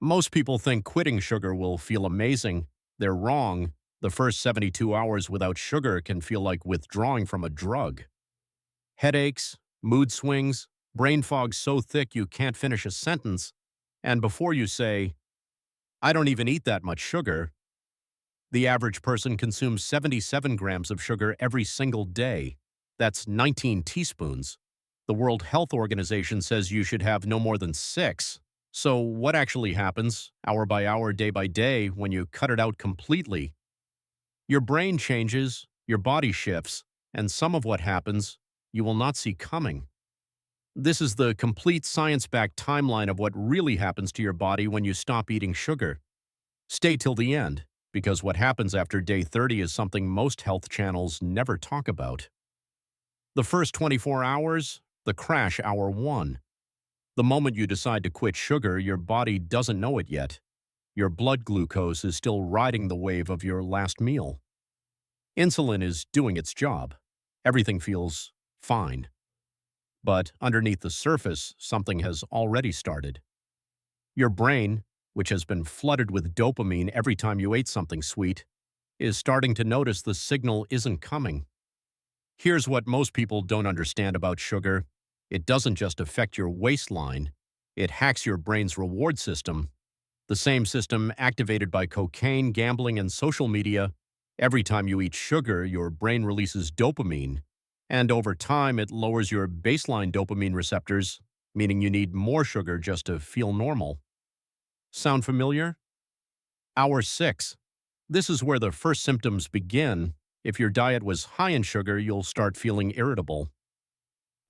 Most people think quitting sugar will feel amazing. They're wrong. The first 72 hours without sugar can feel like withdrawing from a drug. Headaches, mood swings, brain fog so thick you can't finish a sentence, and before you say, I don't even eat that much sugar, the average person consumes 77 grams of sugar every single day. That's 19 teaspoons. The World Health Organization says you should have no more than 6. So what actually happens, hour by hour, day by day, when you cut it out completely? Your brain changes, your body shifts, and some of what happens you will not see coming. This is the complete science-backed timeline of what really happens to your body when you stop eating sugar. Stay till the end, because what happens after day 30 is something most health channels never talk about. The first 24 hours, the crash hour 1. The moment you decide to quit sugar, your body doesn't know it yet. Your blood glucose is still riding the wave of your last meal. Insulin is doing its job. Everything feels fine. But underneath the surface, something has already started. Your brain, which has been flooded with dopamine every time you ate something sweet, is starting to notice the signal isn't coming. Here's what most people don't understand about sugar. It doesn't just affect your waistline, it hacks your brain's reward system. The same system activated by cocaine, gambling, and social media. Every time you eat sugar, your brain releases dopamine, and over time it lowers your baseline dopamine receptors, meaning you need more sugar just to feel normal. Sound familiar? Hour 6. This is where the first symptoms begin. If your diet was high in sugar, you'll start feeling irritable.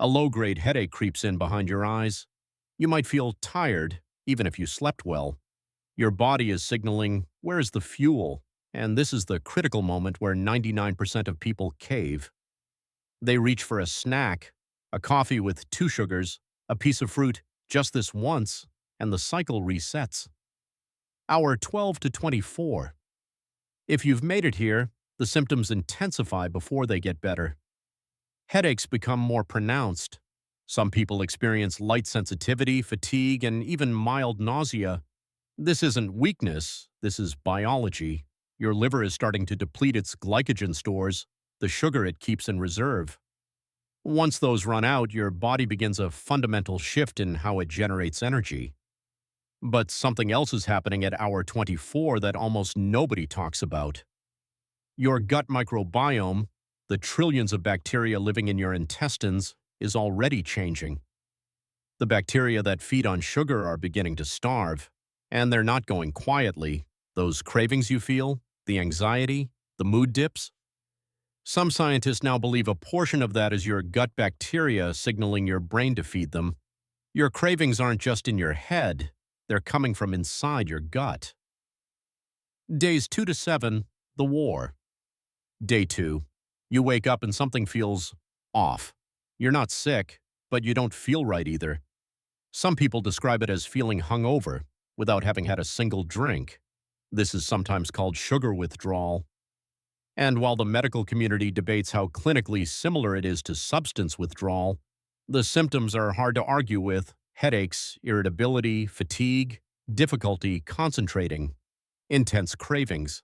A low-grade headache creeps in behind your eyes. You might feel tired, even if you slept well. Your body is signaling, where's the fuel? And this is the critical moment where 99% of people cave. They reach for a snack, a coffee with 2 sugars, a piece of fruit, just this once, and the cycle resets. Hour 12 to 24. If you've made it here, the symptoms intensify before they get better. Headaches become more pronounced. Some people experience light sensitivity, fatigue, and even mild nausea. This isn't weakness, this is biology. Your liver is starting to deplete its glycogen stores, the sugar it keeps in reserve. Once those run out, your body begins a fundamental shift in how it generates energy. But something else is happening at hour 24 that almost nobody talks about. Your gut microbiome, the trillions of bacteria living in your intestines, is already changing. The bacteria that feed on sugar are beginning to starve, and they're not going quietly. Those cravings you feel, the anxiety, the mood dips. Some scientists now believe a portion of that is your gut bacteria signaling your brain to feed them. Your cravings aren't just in your head, they're coming from inside your gut. Days 2 to 7, the war. Day 2. You wake up and something feels off. You're not sick, but you don't feel right either. Some people describe it as feeling hungover without having had a single drink. This is sometimes called sugar withdrawal. And while the medical community debates how clinically similar it is to substance withdrawal, the symptoms are hard to argue with: headaches, irritability, fatigue, difficulty concentrating, intense cravings.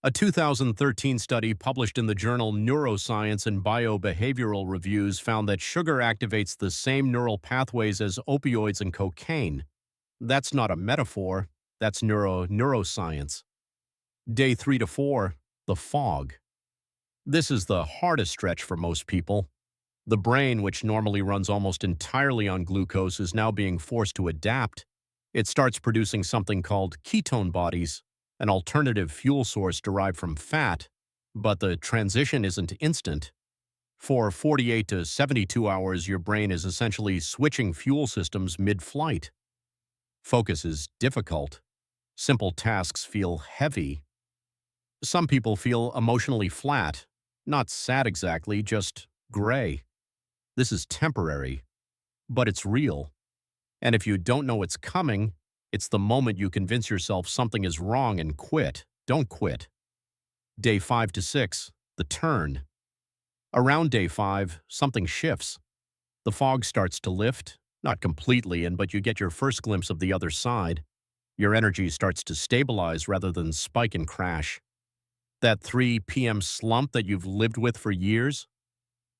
A 2013 study published in the journal Neuroscience and Biobehavioral Reviews found that sugar activates the same neural pathways as opioids and cocaine. That's not a metaphor, that's neuroscience. Day 3 to 4, the fog. This is the hardest stretch for most people. The brain, which normally runs almost entirely on glucose, is now being forced to adapt. It starts producing something called ketone bodies, an alternative fuel source derived from fat, but the transition isn't instant. For 48 to 72 hours, your brain is essentially switching fuel systems mid-flight. Focus is difficult. Simple tasks feel heavy. Some people feel emotionally flat, not sad exactly, just gray. This is temporary, but it's real. And if you don't know it's coming, it's the moment you convince yourself something is wrong and quit. Don't quit. Day 5 to 6, the turn. Around day 5, something shifts. The fog starts to lift, not completely, but you get your first glimpse of the other side. Your energy starts to stabilize rather than spike and crash. That 3 p.m. slump that you've lived with for years?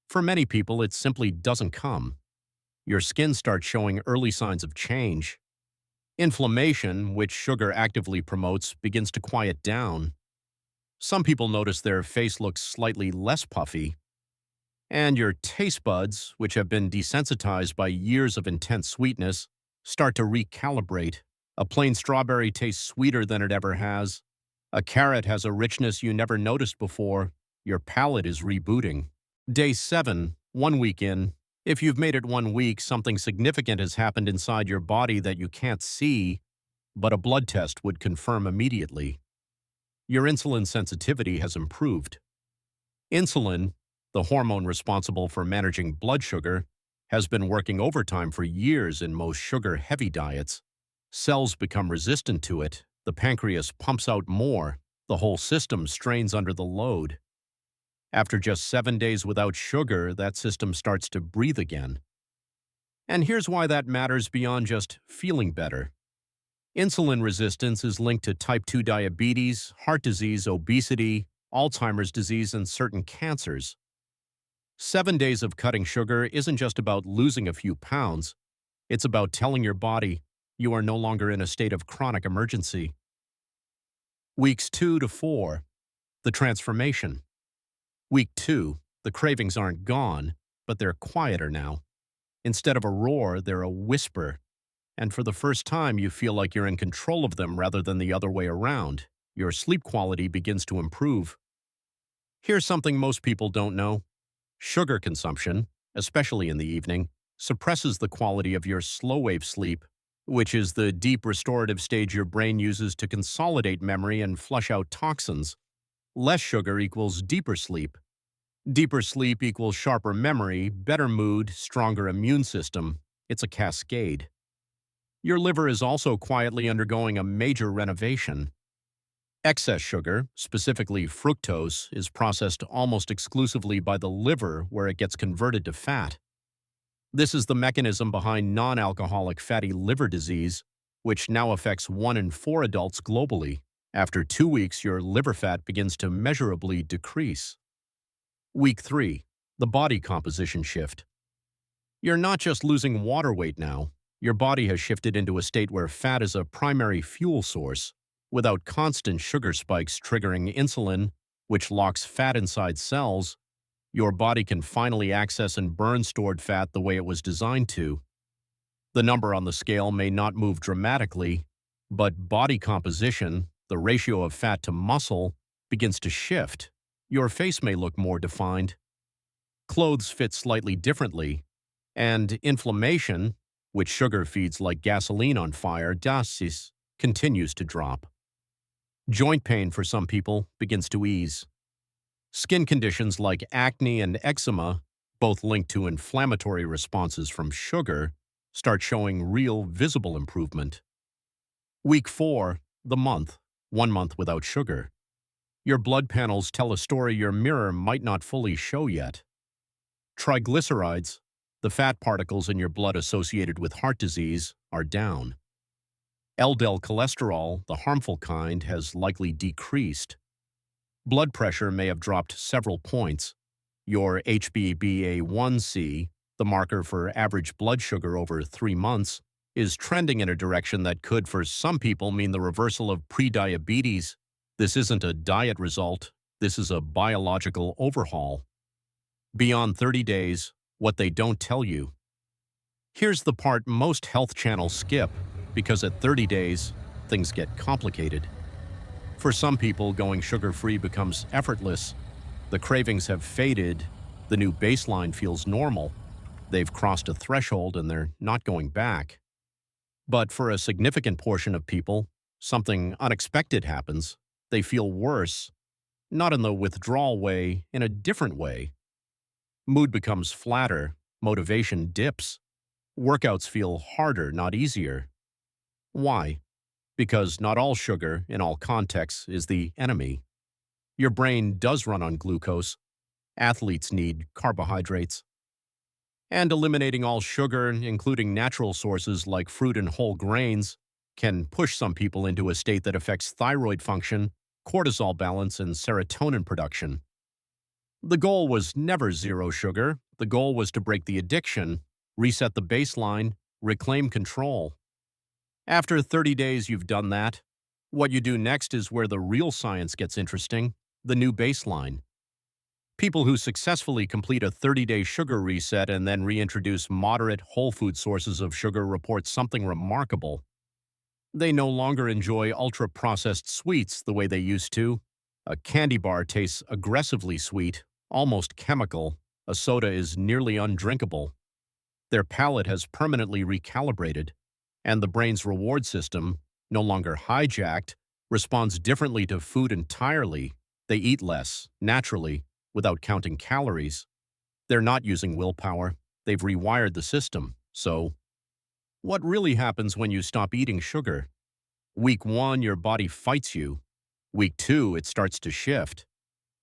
For many people, it simply doesn't come. Your skin starts showing early signs of change. Inflammation, which sugar actively promotes, begins to quiet down. Some people notice their face looks slightly less puffy. And your taste buds, which have been desensitized by years of intense sweetness, start to recalibrate. A plain strawberry tastes sweeter than it ever has. A carrot has a richness you never noticed before. Your palate is rebooting. Day 7, 1 week in. If you've made it 1 week, something significant has happened inside your body that you can't see, but a blood test would confirm immediately. Your insulin sensitivity has improved. Insulin, the hormone responsible for managing blood sugar, has been working overtime for years in most sugar-heavy diets. Cells become resistant to it, the pancreas pumps out more, the whole system strains under the load. After just 7 days without sugar, that system starts to breathe again. And here's why that matters beyond just feeling better. Insulin resistance is linked to type 2 diabetes, heart disease, obesity, Alzheimer's disease, and certain cancers. 7 days of cutting sugar isn't just about losing a few pounds. It's about telling your body you are no longer in a state of chronic emergency. Weeks 2 to 4, the transformation. Week 2, the cravings aren't gone, but they're quieter now. Instead of a roar, they're a whisper. And for the first time, you feel like you're in control of them rather than the other way around. Your sleep quality begins to improve. Here's something most people don't know. Sugar consumption, especially in the evening, suppresses the quality of your slow-wave sleep, which is the deep restorative stage your brain uses to consolidate memory and flush out toxins. Less sugar equals deeper sleep. Deeper sleep equals sharper memory, better mood, stronger immune system. It's a cascade. Your liver is also quietly undergoing a major renovation. Excess sugar, specifically fructose, is processed almost exclusively by the liver where it gets converted to fat. This is the mechanism behind non-alcoholic fatty liver disease, which now affects 1 in 4 adults globally. After 2 weeks, your liver fat begins to measurably decrease. Week 3, the body composition shift. You're not just losing water weight now. Your body has shifted into a state where fat is a primary fuel source, without constant sugar spikes triggering insulin, which locks fat inside cells. Your body can finally access and burn stored fat the way it was designed to. The number on the scale may not move dramatically, but body composition, the ratio of fat to muscle, begins to shift. Your face may look more defined. Clothes fit slightly differently. And inflammation, which sugar feeds like gasoline on fire, dasis, continues to drop. Joint pain for some people begins to ease. Skin conditions like acne and eczema, both linked to inflammatory responses from sugar, start showing real visible improvement. Week 4, the month, 1 month without sugar. Your blood panels tell a story your mirror might not fully show yet. Triglycerides, the fat particles in your blood associated with heart disease, are down. LDL cholesterol, the harmful kind, has likely decreased. Blood pressure may have dropped several points. Your HbA1c, the marker for average blood sugar over 3 months, is trending in a direction that could, for some people, mean the reversal of prediabetes. This isn't a diet result. This is a biological overhaul. Beyond 30 days, what they don't tell you. Here's the part most health channels skip, because at 30 days, things get complicated. For some people, going sugar-free becomes effortless. The cravings have faded. The new baseline feels normal. They've crossed a threshold and they're not going back. But for a significant portion of people, something unexpected happens. They feel worse, not in the withdrawal way, in a different way. Mood becomes flatter, motivation dips. Workouts feel harder, not easier. Why? Because not all sugar, in all contexts, is the enemy. Your brain does run on glucose. Athletes need carbohydrates. And eliminating all sugar, including natural sources like fruit and whole grains, can push some people into a state that affects thyroid function, cortisol balance, and serotonin production. The goal was never zero sugar. The goal was to break the addiction, reset the baseline, reclaim control. After 30 days, you've done that. What you do next is where the real science gets interesting, the new baseline. People who successfully complete a 30-day sugar reset and then reintroduce moderate, whole food sources of sugar report something remarkable. They no longer enjoy ultra-processed sweets the way they used to. A candy bar tastes aggressively sweet, almost chemical. A soda is nearly undrinkable. Their palate has permanently recalibrated, and the brain's reward system, no longer hijacked, responds differently to food entirely. They eat less, naturally, without counting calories. They're not using willpower. They've rewired the system. So, what really happens when you stop eating sugar? Week 1, your body fights you. Week 2, it starts to shift.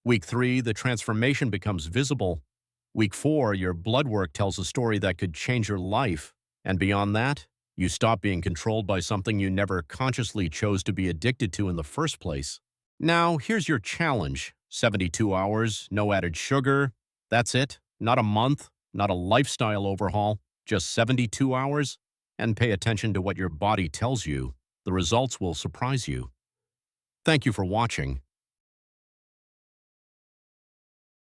Week 3, the transformation becomes visible. Week 4, your blood work tells a story that could change your life. And beyond that, you stop being controlled by something you never consciously chose to be addicted to in the first place. Now, here's your challenge. 72 hours, no added sugar. That's it. Not a month, not a lifestyle overhaul, just 72 hours. And pay attention to what your body tells you. The results will surprise you. Thank you for watching.